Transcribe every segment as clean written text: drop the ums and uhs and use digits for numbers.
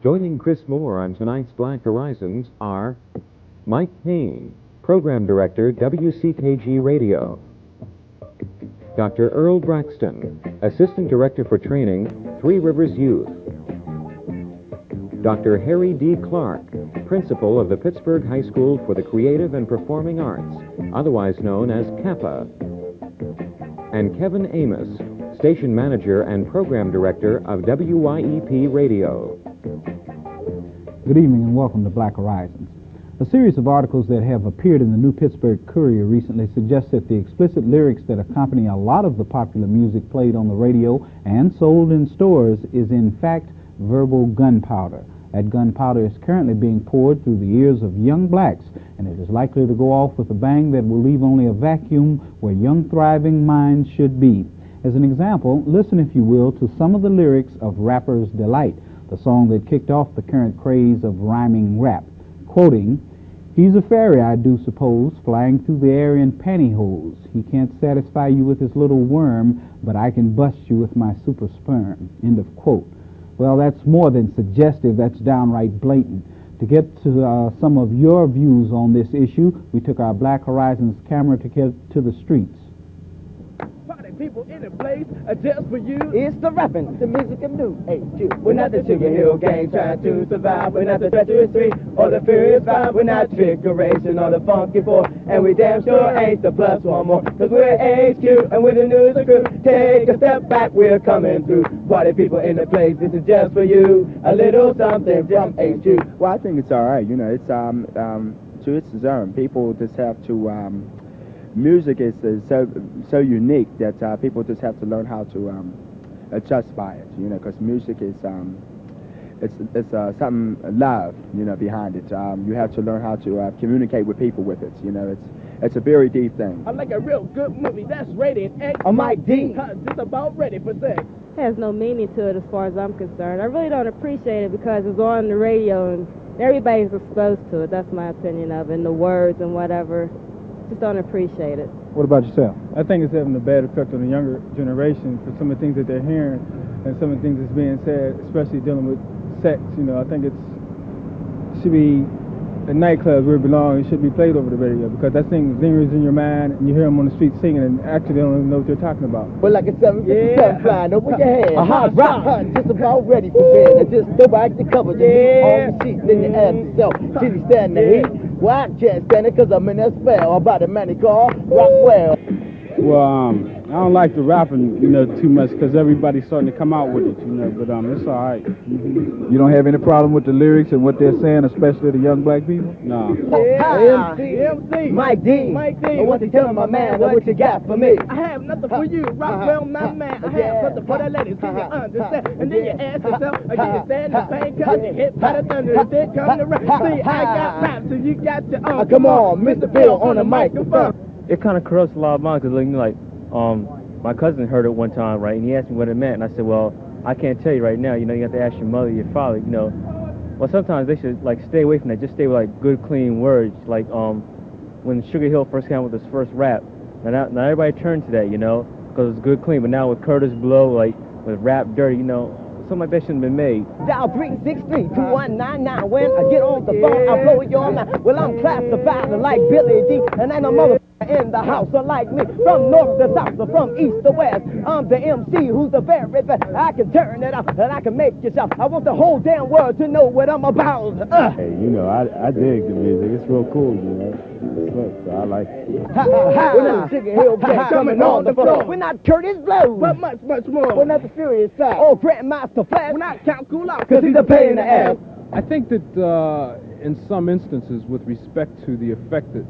Joining Chris Moore on tonight's Black Horizons are Mike Kane, Program Director, WCKG Radio; Dr. Earl Braxton, Assistant Director for Training, Three Rivers Youth; Dr. Harry D. Clark, Principal of the Pittsburgh High School for the Creative and Performing Arts, otherwise known as Kappa; and Kevin Amos, Station Manager and Program Director of WYEP Radio. Good evening and welcome to Black Horizons. A series of articles that have appeared in the New Pittsburgh Courier recently suggest that the explicit lyrics that accompany a lot of the popular music played on the radio and sold in stores is in fact verbal gunpowder. That gunpowder is currently being poured through the ears of young blacks, and it is likely to go off with a bang that will leave only a vacuum where young thriving minds should be. As an example, listen, if you will, to some of the lyrics of Rapper's Delight, the song that kicked off the current craze of rhyming rap. Quoting, "He's a fairy, I do suppose, flying through the air in pantyhose. He can't satisfy you with his little worm, but I can bust you with my super sperm." End of quote. Well, that's more than suggestive, that's downright blatant. To get to some of your views on this issue, we took our Black Horizons camera to get to the streets. People in the place just for you. It's the rapping, the music of New Age. We're not the Sugar Hill Gang trying to survive. We're not the treacherous three or the furious five. We're not trickeration or the funky four. And we damn sure ain't the plus one more. Cause we're HQ and we're the Newz crew. Take a step back, we're coming through. Party people in the place, this is just for you. A little something from HQ. Well, I think it's all right. You know, it's to its own. People just have to. Music is so unique that people just have to learn how to adjust by it, you know, because music is it's something love, you know, behind it. You have to learn how to communicate with people with it, you know. It's a very deep thing. I like a real good movie that's rated X. I'm Mike D. Just about ready for sex. Has no meaning to it as far as I'm concerned. I really don't appreciate it because it's on the radio and everybody's exposed to it. That's my opinion of it, and the words and whatever. Just don't appreciate it. What about yourself? I think it's having a bad effect on the younger generation for some of the things that they're hearing and some of the things that's being said, especially dealing with sex. You know, I think it should be in nightclubs where it belongs. It should be played over the radio because that thing lingers in your mind and you hear them on the street singing and actually they don't even know what they're talking about. But like a 757 flying over your head. A hot rock, just about ready for bed. And just go back to cover the heat on the sheet. Then you ask yourself, should he stand the heat? Well, I can't stand it because I'm in a spell about a man he called Rockwell. Well, I don't like the rapping, you know, too much because everybody's starting to come out with it, you know, but it's all right. You don't have any problem with the lyrics and what they're saying, especially the young black people? No. Yeah, MC. Mike D. Mike D. I want to tell my man what you got for me. I have nothing for you, Rockwell, my man. I have something for the ladies, can you understand? And then you ask yourself, again, you stand the pain, cause you hit by the thunder, and then come the rain. See, I got rap, so you got your own. Come on, Mr. Bill on the microphone. It kind of corrupts a lot of minds, because my cousin heard it one time, right, and he asked me what it meant, and I said, well, I can't tell you right now, you know, you have to ask your mother, your father, you know. Well, sometimes they should, like, stay away from that, just stay with, like, good, clean words, like, when Sugar Hill first came out with his first rap, now everybody turned to that, you know, because it's good, clean, but now with Curtis Blow, like, with Rap Dirty, you know, something like that shouldn't have been made. Dial 363-2199. When I get on the phone, I blow your mind. Well, I'm classified like Billy D, and ain't no mother in the house like me. From north to south, or from east to west, I'm the MC who's the very best. I can turn it up and I can make you shout. I want the whole damn world to know what I'm about. Hey, you know, I dig the music. It's real cool, you know. So I like it. We're not the Sugar Hill Gang coming on the floor. We're not Curtis Blow, but much, much more. We're not the Furious Five or Grandmaster Flash. We're not Count Cool Out, cause he's a pain in the ass. I think that in some instances, with respect to the effect that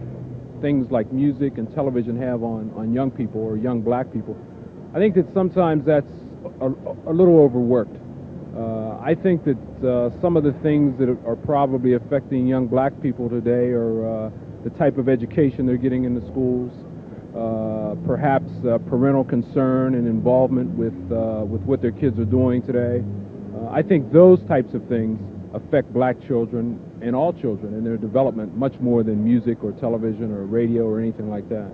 things like music and television have on young people or young black people, I think that sometimes that's a little overworked. I think that some of the things that are probably affecting young black people today are the type of education they're getting in the schools, perhaps parental concern and involvement with what their kids are doing today. I think those types of things affect black children and all children in their development much more than music or television or radio or anything like that.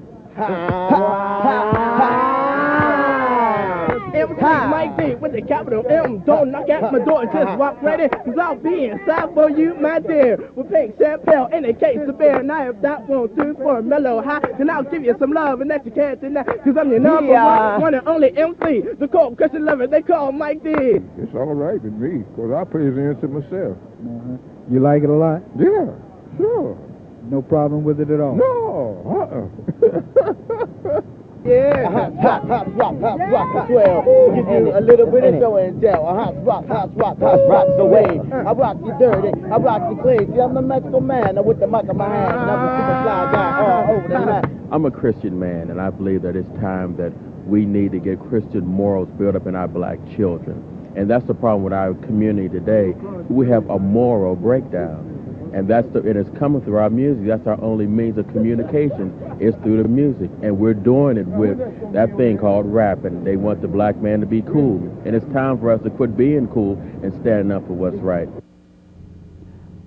MC Mike D with the capital M. Don't knock at my door, just walk right in, cause I'll be inside for you, my dear. With pink champagne in a case of beer. Now if that won't do for a mellow high, then I'll give you some love and that you can't deny. Cause I'm your number one and only MC. The cold Christian lover they call Mike D. It's all right with me, because I present it myself. You like it a lot? Yeah, sure. No problem with it at all? No, Yeah. Hot rock, swell. Give you a little bit of show and tell. Hot rock away. I rock you dirty, I rock you crazy. I'm the magical man with the mic in my hand. And I'm the super fly guy all over the line. I'm a Christian man, and I believe that it's time that we need to get Christian morals built up in our black children. And that's the problem with our community today. We have a moral breakdown. And it is coming through our music. That's our only means of communication is through the music. And we're doing it with that thing called rap. And they want the black man to be cool. And it's time for us to quit being cool and standing up for what's right.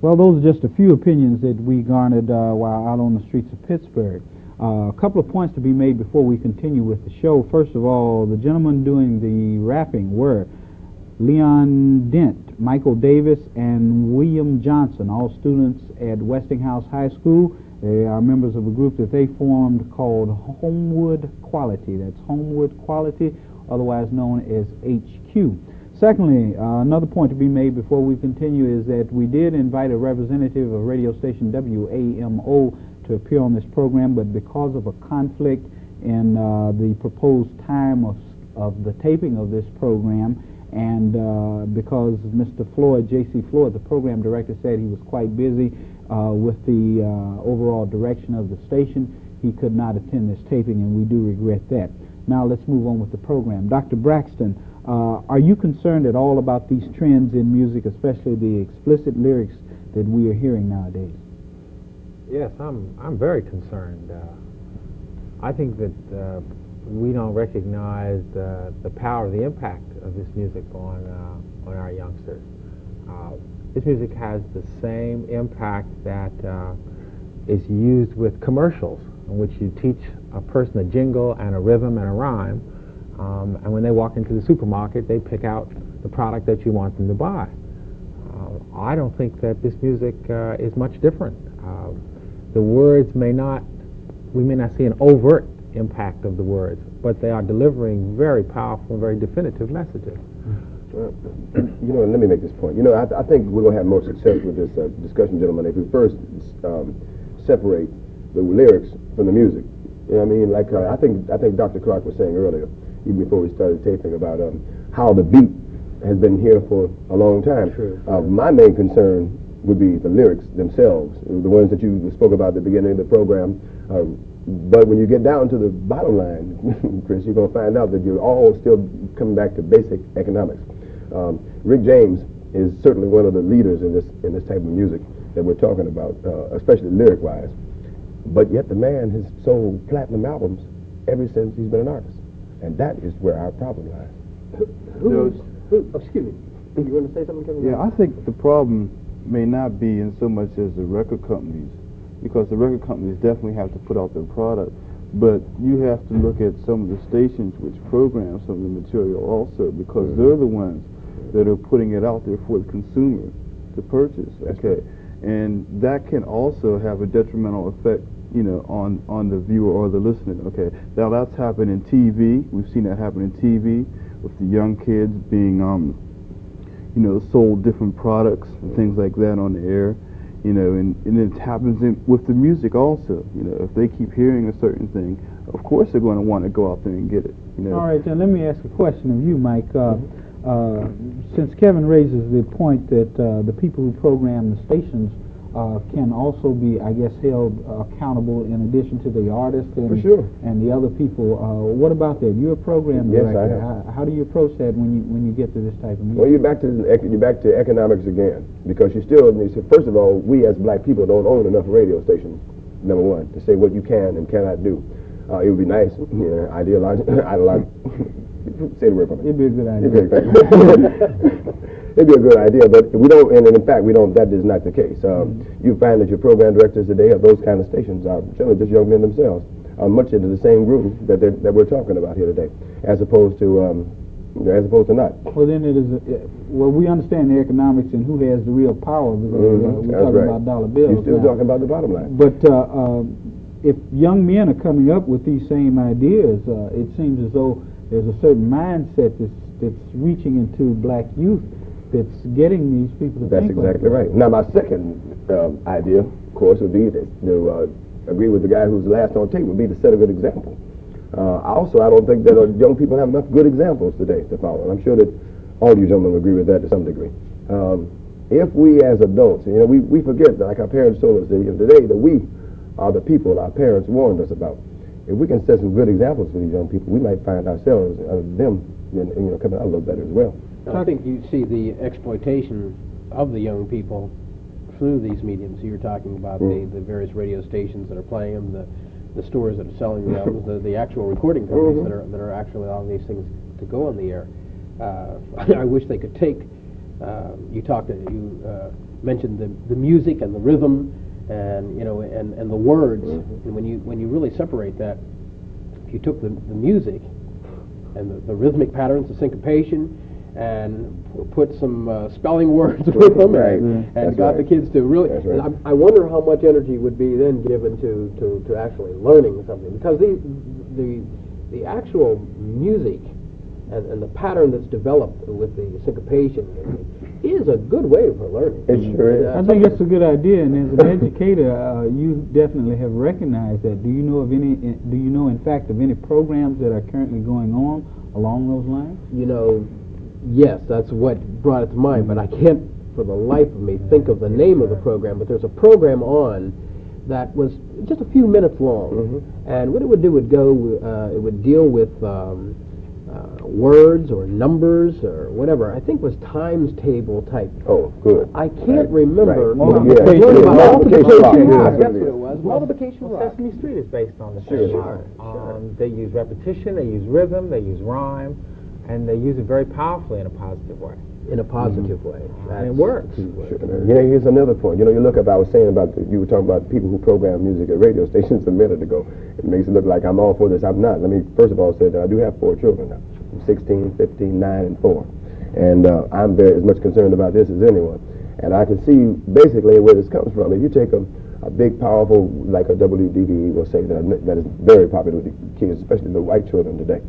Well, those are just a few opinions that we garnered while out on the streets of Pittsburgh. A couple of points to be made before we continue with the show. First of all, the gentlemen doing the rapping were Leon Dent, Michael Davis, and William Johnson, all students at Westinghouse High School. They are members of a group that they formed called Homewood Quality. That's Homewood Quality, otherwise known as HQ. Secondly, another point to be made before we continue is that we did invite a representative of radio station WAMO to appear on this program, but because of a conflict in the proposed time of the taping of this program, and because Mr. Floyd, J.C. Floyd, the program director, said he was quite busy with the overall direction of the station, he could not attend this taping, and we do regret that. Now let's move on with the program. Dr. Braxton, are you concerned at all about these trends in music, especially the explicit lyrics that we are hearing nowadays? Yes, I'm very concerned. I think that we don't recognize the power, the impact of this music on our youngsters. This music has the same impact that is used with commercials, in which you teach a person a jingle and a rhythm and a rhyme, and when they walk into the supermarket, they pick out the product that you want them to buy. I don't think that this music is much different. The words we may not see an overt impact of the words, but they are delivering very powerful and very definitive messages. You know, let me make this point. You know, I think we're going to have more success with this discussion, gentlemen, if we first separate the lyrics from the music. You know what I mean? Like, I think Dr. Clark was saying earlier, even before we started taping, about how the beat has been here for a long time. True. My main concern would be the lyrics themselves, the ones that you spoke about at the beginning of the program. But when you get down to the bottom line, Chris, you're going to find out that you're all still coming back to basic economics. Rick James is certainly one of the leaders in this type of music that we're talking about, especially lyric-wise. But yet the man has sold platinum albums ever since he's been an artist. And that is where our problem lies. Excuse me. You want to say something, Kevin? Yeah, I think the problem may not be in so much as the record companies, because the record companies definitely have to put out their product, but you have to look at some of the stations which program some of the material also, because they're the ones that are putting it out there for the consumer to purchase. Okay, and that can also have a detrimental effect, you know, on the viewer or the listener. Okay, now that's happened in TV. We've seen that happen in TV with the young kids being you know, sold different products and things like that on the air, you know, and it happens with the music also. You know, if they keep hearing a certain thing, of course they're going to want to go out there and get it. You know. All right, then let me ask a question of you, Mike. Since Kevin raises the point that the people who program the stations can also be, I guess, held accountable in addition to the artist and, and the other people. What about that? You're a program director. Yes, how do you approach that when you get to this type of music? Well, you're back to economics again, because you say, first of all, we as black people don't own enough radio stations, number one, to say what you can and cannot do. It would be nice, ideologize. Say the word for me. It'd be a good idea. It'd be a good idea, but we don't, and in fact, we don't. That is not the case. You find that your program directors today of those kind of stations are generally just young men themselves, are much into the same groove that we're talking about here today, as opposed to as opposed to not. Well, then it is. Well, we understand the economics and who has the real power. Because, we're That's talking right. about dollar bills. You're still now. talking about the bottom line. But if young men are coming up with these same ideas, it seems as though there's a certain mindset that's reaching into black youth that's getting these people to That's think exactly like right. Now, my second idea, of course, would be to agree with the guy who's last on tape, would be to set a good example. I don't think that young people have enough good examples today to follow. And I'm sure that all you gentlemen would agree with that to some degree. If we as adults, we forget, like our parents told us today, that we are the people our parents warned us about. If we can set some good examples for these young people, we might find ourselves, them, coming out a little better as well. I think you see the exploitation of the young people through these mediums. You're talking about the various radio stations that are playing them, the stores that are selling them, the actual recording companies that are actually allowing these things to go on the air. I wish they could take. You mentioned the music and the rhythm, and and the words. And when you really separate that, if you took the music and the rhythmic patterns, the syncopation, and put some spelling words with them, and got the kids to really. I wonder how much energy would be then given to actually learning something, because the actual music and the pattern that's developed with the syncopation is a good way for learning. It sure is. I think that's a good idea, and as an educator, you definitely have recognized that. Do you know in fact of any programs that are currently going on along those lines? Yes, that's what brought it to mind, but I can't for the life of me think of the name of the program. But there's a program on that was just a few minutes long, and what it would do would it would deal with words or numbers or whatever. I think it was times table type. Oh, good. I can't remember. Multiplication. Multiplication. That's what it was. Multiplication. Sesame Street is based on the Sure. same model. They use repetition, they use rhythm, they use rhyme, and they use it very powerfully in a positive way. In a positive way. And it works. Sure. Here's another point. You look up, I was saying about, you were talking about people who program music at radio stations a minute ago. It makes it look like I'm all for this. I'm not. Let me first of all say that I do have 4 children now. 16, 15, 9, and 4. And I'm very as much concerned about this as anyone. And I can see basically where this comes from. If you take a big, powerful, like a WDVE will say, that is very popular with the kids, especially the white children today,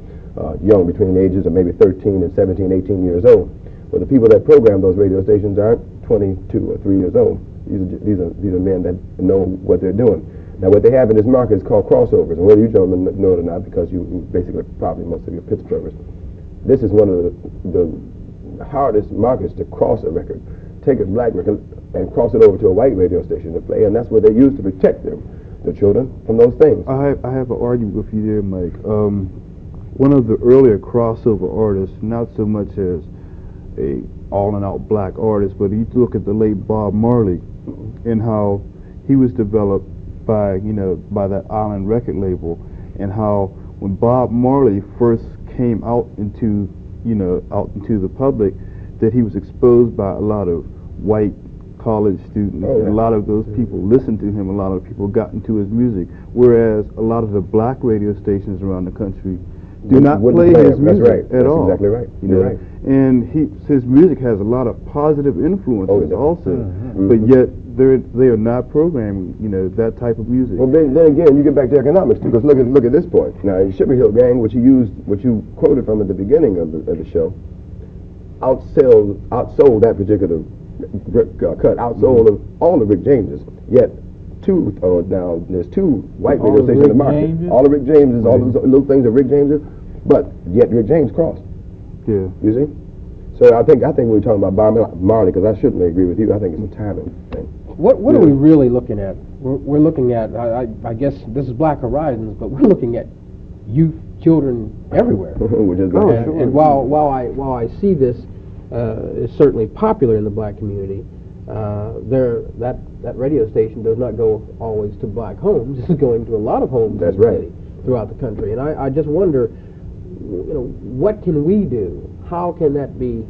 young, between the ages of maybe 13 and 17, 18 years old. But the people that program those radio stations aren't 22 or 3 years old. These are men that know what they're doing. Now, what they have in this market is called crossovers, and whether you gentlemen know it or not, because you basically probably most of you are Pittsburghers, this is one of the hardest markets to cross a record. Take a black record and cross it over to a white radio station to play, and that's what they use to protect the children from those things. I have an argument with you there, Mike. One of the earlier crossover artists, not so much as a all-and-out black artist, but you look at the late Bob Marley and how he was developed by that island record label, and how when Bob Marley first came out into the public, that he was exposed by a lot of white college students, and a lot of those people listened to him, a lot of people got into his music, whereas a lot of the black radio stations around the country do not play his music at all. That's exactly right. You're right. And his music has a lot of positive influences also, but yet they are not programming that type of music. Well, then again, you get back to economics too, because look at this point. Now, Sugar Hill Gang, which you quoted from at the beginning of the show, outsold that particular cut, outsold all the Rick Jameses. Yet there's 2 white radio stations in the market. All the Rick Jameses, all those little things that Rick James is, but yet Rick James crossed. Yeah. You see? So I think we were talking about Bob Marley, because I shouldn't agree with you. I think it's a timing thing. What are we really looking at? We're looking at, I guess this is Black Horizons, but we're looking at youth, children everywhere. And while I see this is certainly popular in the black community, that radio station does not go always to black homes. It's going to a lot of homes throughout the country. And I just wonder, what can we do? How can that be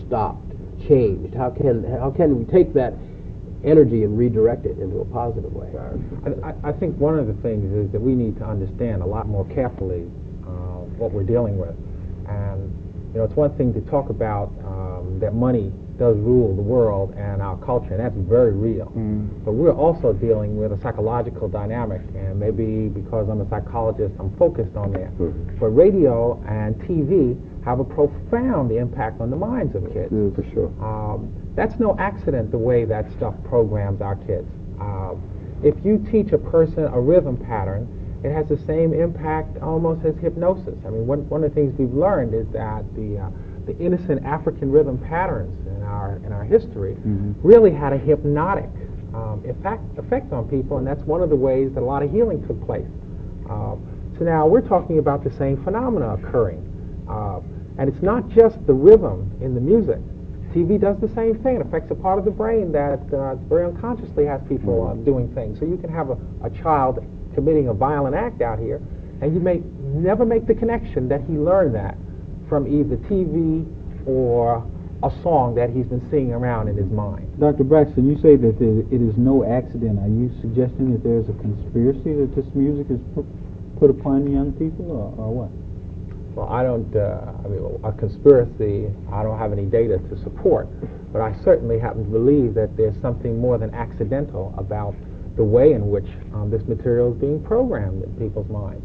stopped, changed? How can we take that energy and redirect it into a positive way? I think one of the things is that we need to understand a lot more carefully what we're dealing with. And You know, it's one thing to talk about that money does rule the world and our culture, and that's very real. But we're also dealing with a psychological dynamic, and maybe because I'm a psychologist, I'm focused on that. But radio and TV have a profound impact on the minds of kids. For sure. That's no accident, the way that stuff programs our kids. If you teach a person a rhythm pattern, it has the same impact almost as hypnosis. I mean, one of the things we've learned is that the innocent African rhythm patterns in our history really had a hypnotic effect on people, and that's one of the ways that a lot of healing took place. So now we're talking about the same phenomena occurring, and it's not just the rhythm in the music. TV does the same thing. It affects a part of the brain that very unconsciously has people doing things. So you can have a child committing a violent act out here, and you may never make the connection that he learned that from either TV or a song that he's been singing around in his mind. Dr. Braxton, you say that it is no accident. Are you suggesting that there's a conspiracy that this music is put upon young people, or what? Well, I don't, I mean, a conspiracy, I don't have any data to support, but I certainly happen to believe that there's something more than accidental about the way in which this material is being programmed in people's minds.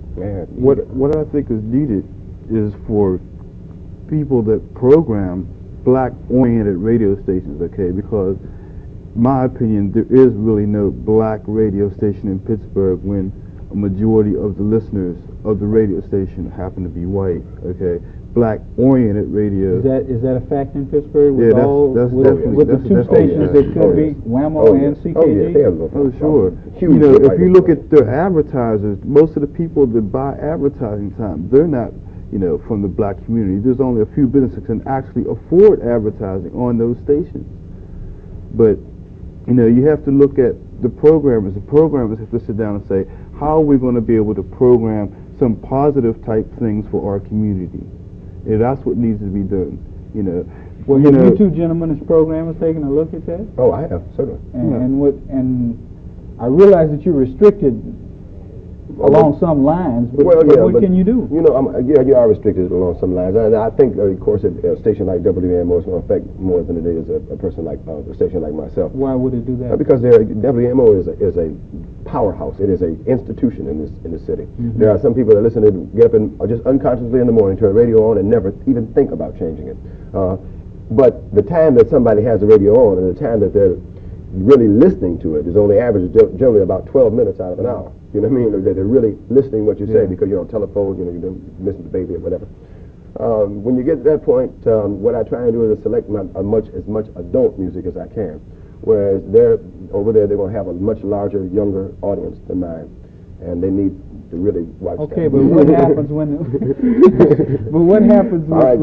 What I think is needed is for people that program black-oriented radio stations, okay, because my opinion, there is really no black radio station in Pittsburgh when a majority of the listeners of the radio station happen to be white, okay? Black-oriented radio. Is that a fact in Pittsburgh? Yeah, with the two stations that could be Whammo and CKG? Oh, sure. You know, if you look at their advertisers, most of the people that buy advertising time, they're not, you know, from the black community. There's only a few businesses that can actually afford advertising on those stations. But, you know, you have to look at the programmers. The programmers have to sit down and say, how are we going to be able to program some positive type things for our community? And that's what needs to be done, you know. Well, have you two gentlemen as programmers taken a look at that? Oh, I have, certainly. And I realize that you're restricted along some lines, but, what can you do? You know, you are restricted along some lines. And I think, of course, a station like WMO is going to affect more than it is a person like a station like myself. Why would it do that? Because WMO is a powerhouse. It is an institution in this city. There are some people that listen to get up and just unconsciously in the morning, turn the radio on, and never even think about changing it. But the time that somebody has the radio on and the time that they're really listening to it is only average generally about 12 minutes out of an hour. You know what I mean? They're really listening what you say because you're on telephone, you know, you don't listen to baby or whatever. When you get to that point, what I try and do is select as much adult music as I can. Whereas over there, they're going to have a much larger, younger audience than mine. And they need to really watch that. Okay, but what happens when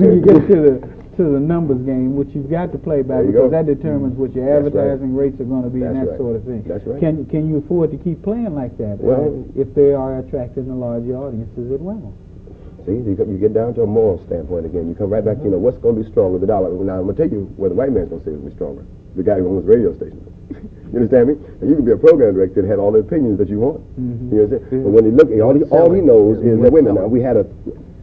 you get to the numbers game, which you've got to play by, because that determines what your advertising rates are going to be and that sort of thing. That's right. Can you afford to keep playing like that if they are attracting the larger audiences as well? See, you get down to a moral standpoint again. You come right back to, you know, what's going to be stronger, the dollar. Now, I'm going to tell you where the white man's going to say is going to be stronger. The guy who owns the radio station. You understand me? And you can be a program director and have all the opinions that you want. You understand? But when you look, all he knows is that, wait a minute, now, we had a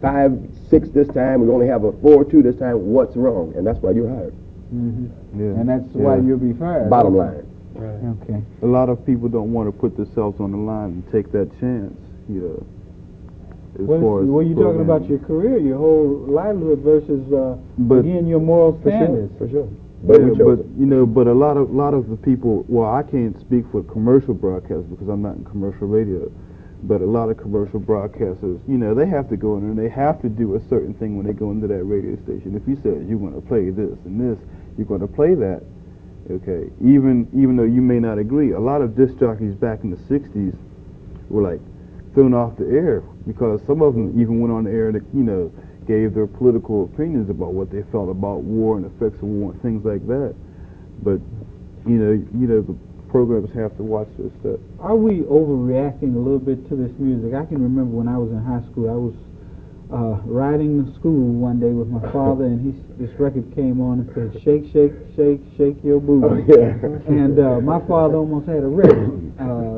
5-6 this time, we only have a 4-2 this time, what's wrong? And that's why you're hired. And that's why you'll be fired. Bottom line. Right. Okay. A lot of people don't want to put themselves on the line and take that chance, you know. Well, you're talking about your career, your whole livelihood versus, again, your moral standards. For sure. But you know, but a lot of the people. Well, I can't speak for commercial broadcasters because I'm not in commercial radio. But a lot of commercial broadcasters, you know, they have to go in and they have to do a certain thing when they go into that radio station. If you say you're going to play this and this, you're going to play that. Okay, even though you may not agree. A lot of disc jockeys back in the '60s were like thrown off the air because some of them even went on the air and, you know, gave their political opinions about what they felt about war and effects of war and things like that. But you know, the programs have to watch this stuff. Are we overreacting a little bit to this music? I can remember when I was in high school, I was riding to school one day with my father, and this record came on and said, "Shake, shake, shake, shake your booty." Oh, yeah. And my father almost had a wreck.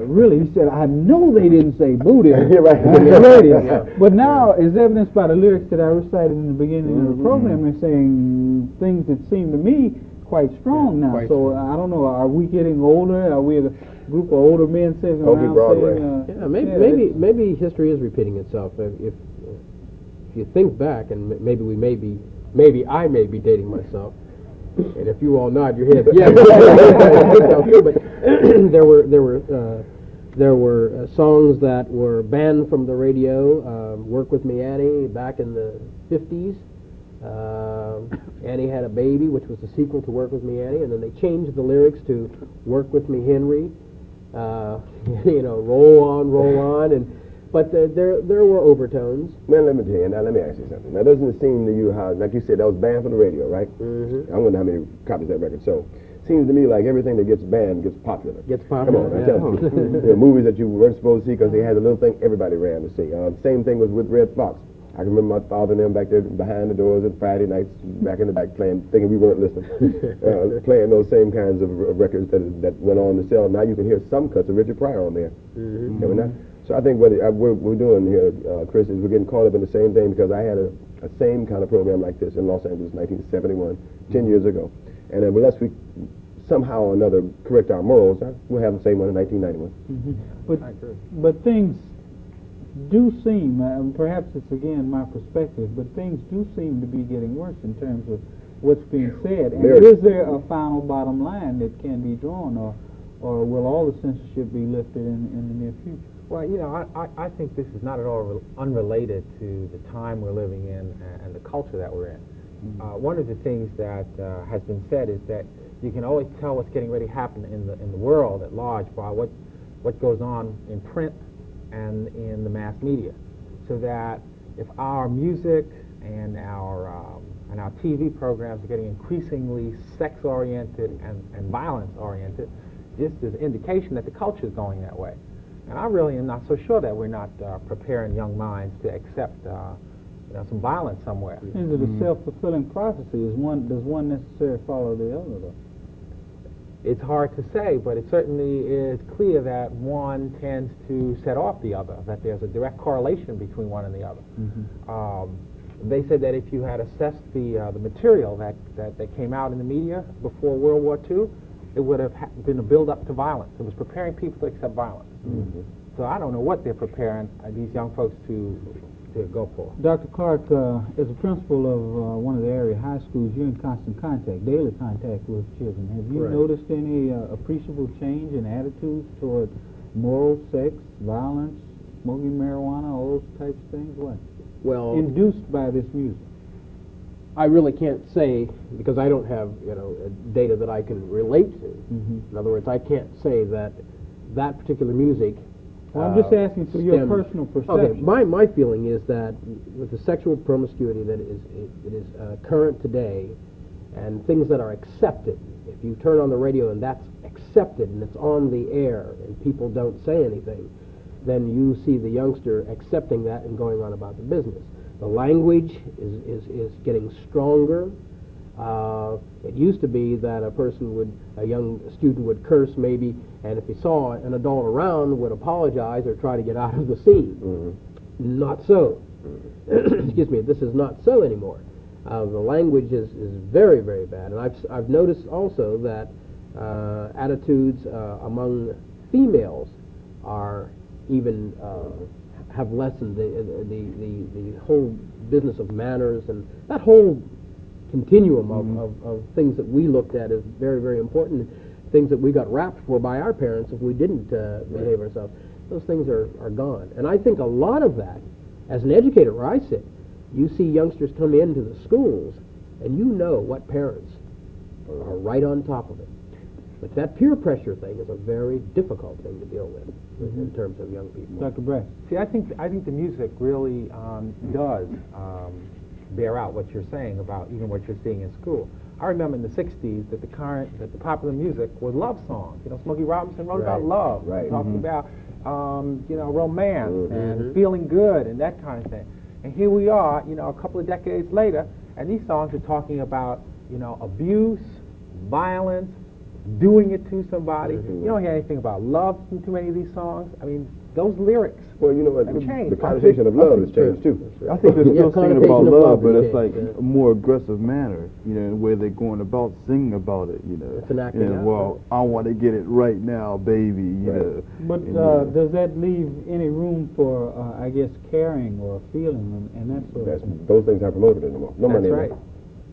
really, he said, I know they didn't say booty on Right. the radio. But now, as evidenced by the lyrics that I recited in the beginning of the program, they're saying things that seem to me quite strong now. quite So I don't know, are we getting older? Are we a group of older men sitting around Broadway. saying... Maybe history is repeating itself. If you think back, and maybe I may be dating myself, and if you all nod your heads, yes, but there were songs that were banned from the radio. "Work with Me, Annie," back in the 50s. Annie Had a Baby, which was the sequel to Work with Me, Annie, and then they changed the lyrics to Work with Me, Henry. Roll on, but there were overtones. Man, let me tell you. Now, let me ask you something. Now, doesn't it seem to you how, like you said, that was banned from the radio, right? Mm-hmm. I wonder how many copies that record sold. Seems to me like everything that gets banned gets popular. Come on, I'm telling you. Movies that you weren't supposed to see because they had a little thing everybody ran to see. Same thing was with Red Fox. I can remember my father and them back there behind the doors on Friday nights, back in the back thinking we weren't listening, playing those same kinds of records that went on to sell. Now you can hear some cuts of Richard Pryor on there. Mm-hmm. Can we not? So I think what we're doing here, Chris, is we're getting caught up in the same thing because I had a same kind of program like this in Los Angeles, 1971, 10 years ago. And unless we somehow or another correct our morals, we'll have the same one in 1991. Mm-hmm. But things do seem, perhaps it's again my perspective, but things do seem to be getting worse in terms of what's being said. And is there a final bottom line that can be drawn, or will all the censorship be lifted in the near future? Well, I think this is not at all unrelated to the time we're living in and the culture that we're in. Mm-hmm. One of the things that has been said is that you can always tell what's getting ready to happen in the world at large by what goes on in print and in the mass media. So that if our music and our TV programs are getting increasingly sex-oriented and violence-oriented, this is an indication that the culture is going that way. And I really am not so sure that we're not preparing young minds to accept some violence somewhere. Is it a self-fulfilling prophecy? Does one necessarily follow the other, though? It's hard to say, but it certainly is clear that one tends to set off the other, that there's a direct correlation between one and the other. Mm-hmm. They said that if you had assessed the material that came out in the media before World War II, it would have been a build-up to violence. It was preparing people to accept violence. Mm-hmm. So I don't know what they're preparing these young folks to go for. Dr. Clark, as a principal of one of the area high schools, you're in constant contact, daily contact with children. Have you noticed any appreciable change in attitudes toward moral, sex, violence, smoking marijuana, all those types of things? What? Well, induced by this music? I really can't say, because I don't have data that I can relate to. Mm-hmm. In other words, I can't say that particular music. Well, I'm just asking for your personal perception. Okay, my feeling is that with the sexual promiscuity that is current today, and things that are accepted, if you turn on the radio and that's accepted and it's on the air and people don't say anything, then you see the youngster accepting that and going on about the business. The language is getting stronger. It used to be that a young student would curse maybe, and if he saw an adult around, would apologize or try to get out of the scene. Mm-hmm. Not so. Mm-hmm. Excuse me. This is not so anymore. The language is very, very bad, and I've noticed also that attitudes among females are even have lessened. The whole business of manners and that whole continuum of things that we looked at as very, very important, things that we got rapped for by our parents if we didn't behave ourselves. Those things are gone. And I think a lot of that, as an educator where I sit, you see youngsters come into the schools and you know what parents are right on top of it. But that peer pressure thing is a very difficult thing to deal with in terms of young people. Dr. Brett. See, I think the music really does bear out what you're saying about even what you're seeing in school. I remember in the 60s that the popular music was love songs. Smokey Robinson wrote about love, talking about romance and feeling good and that kind of thing. And here we are, a couple of decades later, and these songs are talking about abuse, violence, doing it to somebody. You don't hear anything about love in too many of these songs. I mean, those lyrics. Well, you know what? have changed. The connotation of love has changed too. I think they're still singing about connotation of love, but has it's like changed, a more aggressive manner, you know, the way they're going about singing about it, you know. It's an acting out. Well, I want to get it right now, baby, you know. But And, does that leave any room for, I guess, caring or feeling and that sort of thing? Those things aren't promoted anymore. No money in right. that.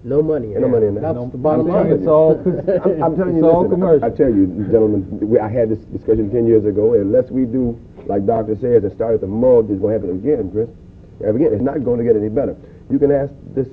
No money. No money in that. That's the bottom line. It's all, I'm telling you, it's all listen, commercial. I tell you, gentlemen, I had this discussion 10 years ago, and unless we do, like Doctor says, and start at the moral, it's going to happen again, Chris. Again, it's not going to get any better. You can ask this,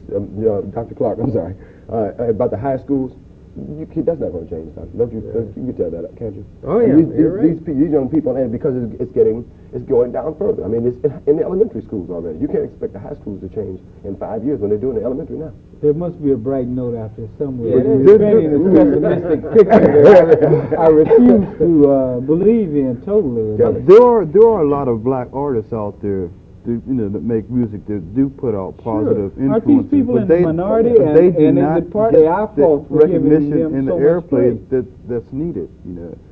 Dr. Clark, I'm sorry, about the high schools. That's not going to change, Doctor. Don't you? You can tell that, can't you? Oh, yeah. These young people, and because it's going down further. I mean, it's in the elementary schools already. You can't expect the high schools to change in 5 years when they're doing the elementary now. There must be a bright note out there somewhere. Yeah, You're painting a pessimistic picture that I refuse to believe in totally. there are a lot of black artists out there, that make music that do put out positive influences. Aren't these people in the minority, but they do and is not it partly our get fault for giving recognition them in the so much airplay praise? that's needed,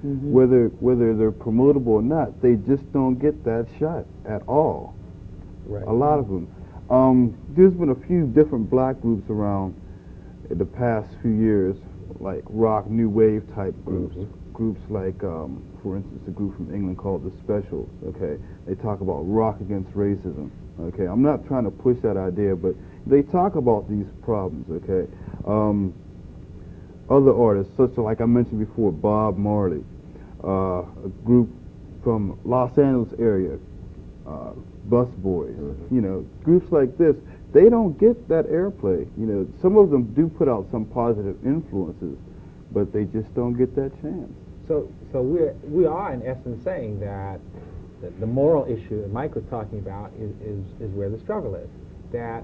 whether they're promotable or not, they just don't get that shot at all. Right. A lot of them. There's been a few different black groups around in the past few years, like rock, new wave type groups. Groups like, for instance, a group from England called The Specials, okay? They talk about rock against racism, okay? I'm not trying to push that idea, but they talk about these problems, okay? Other artists, such as, like I mentioned before, Bob Marley, a group from Los Angeles area, Bus Boys, groups like this, they don't get that airplay. Some of them do put out some positive influences, but they just don't get that chance. So we are in essence saying that the moral issue that Mike was talking about is where the struggle is. That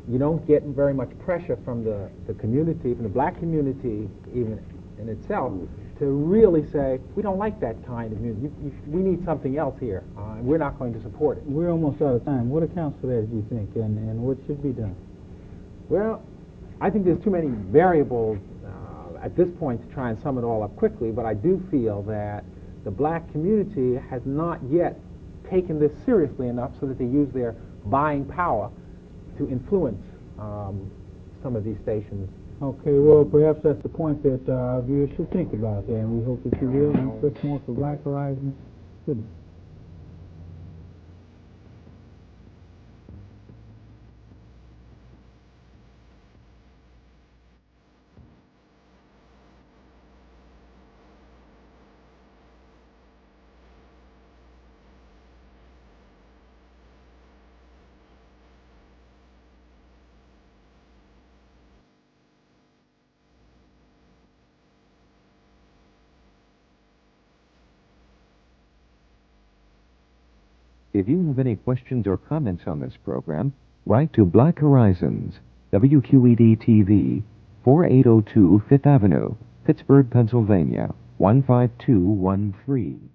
you don't get very much pressure from the community, from the black community even in itself, to really say, we don't like that kind of music. We need something else here, and we're not going to support it. We're almost out of time. What accounts for that, do you think, and what should be done? Well, I think there's too many variables at this point to try and sum it all up quickly, but I do feel that the black community has not yet taken this seriously enough so that they use their buying power to influence some of these stations. Okay, well, perhaps that's the point that our viewers should think about there, and we hope that you will. And Chris Moore for Black Horizons. Good night. If you have any questions or comments on this program, write to Black Horizons, WQED-TV, 4802 Fifth Avenue, Pittsburgh, Pennsylvania, 15213.